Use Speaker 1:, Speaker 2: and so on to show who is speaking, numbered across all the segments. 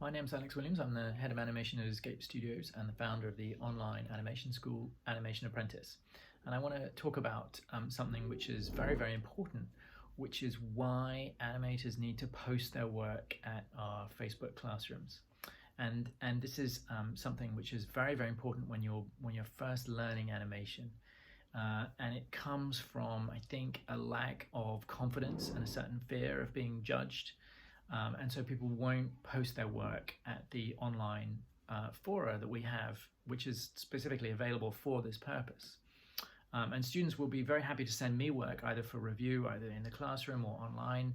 Speaker 1: My name's Alex Williams. I'm the head of animation at Escape Studios and the founder of the online animation school, Animation Apprentice. And I want to talk about something which is very, very important, which is why animators need to post their work at our Facebook classrooms. And this is something which is very, very important when you're first learning animation. And it comes from, I think, a lack of confidence and a certain fear of being judged. And so people won't post their work at the online fora that we have, which is specifically available for this purpose. And students will be very happy to send me work either for review, either in the classroom or online,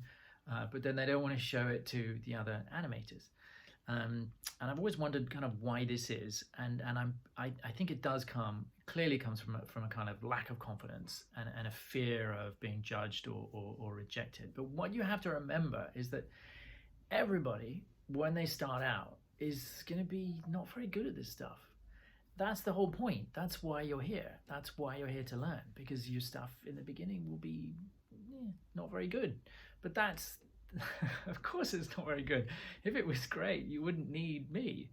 Speaker 1: but then they don't want to show it to the other animators. And I've always wondered kind of why this is, and I think it clearly comes from a kind of lack of confidence and a fear of being judged or rejected. But what you have to remember is that everybody, when they start out, is going to be not very good at this stuff. That's the whole point. That's why you're here. That's why you're here to learn, because your stuff in the beginning will be not very good. But that's, of course it's not very good. If it was great, you wouldn't need me.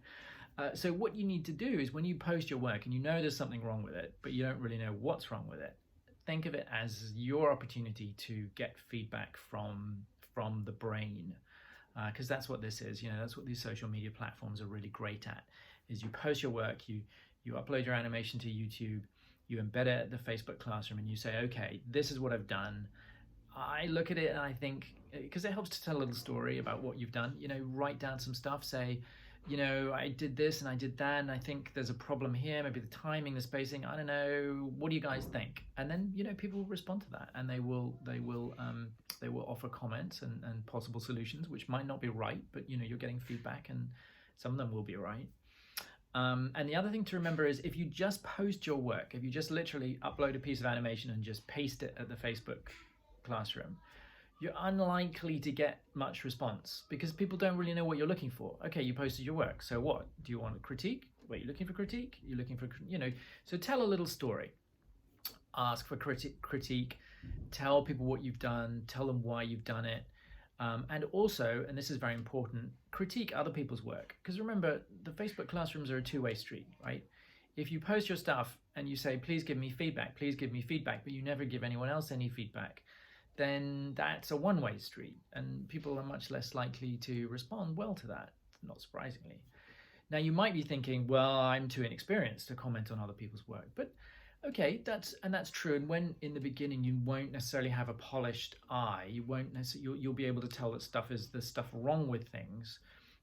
Speaker 1: So what you need to do is when you post your work and you know there's something wrong with it, but you don't really know what's wrong with it, think of it as your opportunity to get feedback from the brain. Because that's what this is, that's what these social media platforms are really great at, is you post your work, you upload your animation to YouTube, you embed it at the Facebook classroom, and you say, okay, this is what I've done. I look at it and I think, because it helps to tell a little story about what you've done, write down some stuff, say, I did this and I did that, and I think there's a problem here, maybe the timing, the spacing, I don't know, what do you guys think? And then, people will respond to that, and they will offer comments and possible solutions, which might not be right, but you're getting feedback, and some of them will be right. And the other thing to remember is if you just post your work, if you just literally upload a piece of animation and just paste it at the Facebook classroom, you're unlikely to get much response because people don't really know what you're looking for. Okay, you posted your work, so what? Do you want a critique? Wait, you're looking for critique? You're looking for, so tell a little story. Ask for critique, tell people what you've done, tell them why you've done it. And also, and this is very important, critique other people's work. Because remember, the Facebook classrooms are a two-way street, right? If you post your stuff and you say, please give me feedback, but you never give anyone else any feedback, then that's a one-way street, and people are much less likely to respond well to that, not surprisingly. Now, you might be thinking, well, I'm too inexperienced to comment on other people's work, but okay, that's true. And when in the beginning you won't necessarily have a polished eye, you'll be able to tell that there's stuff wrong with things,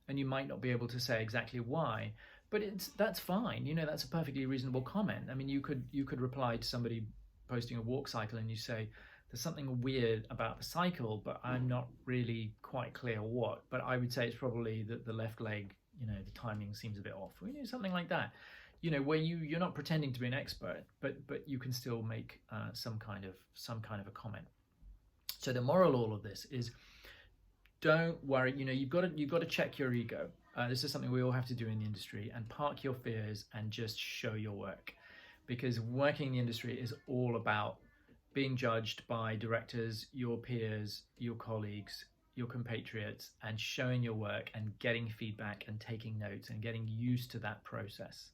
Speaker 1: and you might not be able to say exactly why. But that's fine. That's a perfectly reasonable comment. I mean, you could reply to somebody posting a walk cycle, and you say, there's something weird about the cycle, but I'm not really quite clear what. But I would say it's probably that the left leg, the timing seems a bit off. Something like that. Where you're not pretending to be an expert, but you can still make some kind of a comment. So the moral of all of this is, don't worry. You've got to check your ego. This is something we all have to do in the industry, and park your fears and just show your work, because working in the industry is all about being judged by directors, your peers, your colleagues, your compatriots, and showing your work and getting feedback and taking notes and getting used to that process.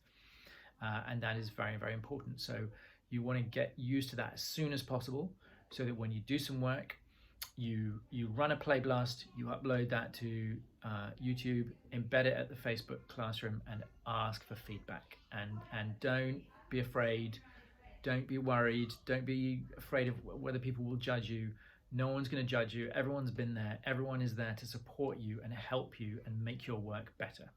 Speaker 1: And that is very, very important. So you want to get used to that as soon as possible, so that when you do some work, you run a play blast, you upload that to YouTube, embed it at the Facebook classroom, and ask for feedback. And don't be afraid, don't be worried, don't be afraid of whether people will judge you. No one's going to judge you. Everyone's been there. Everyone is there to support you and help you and make your work better.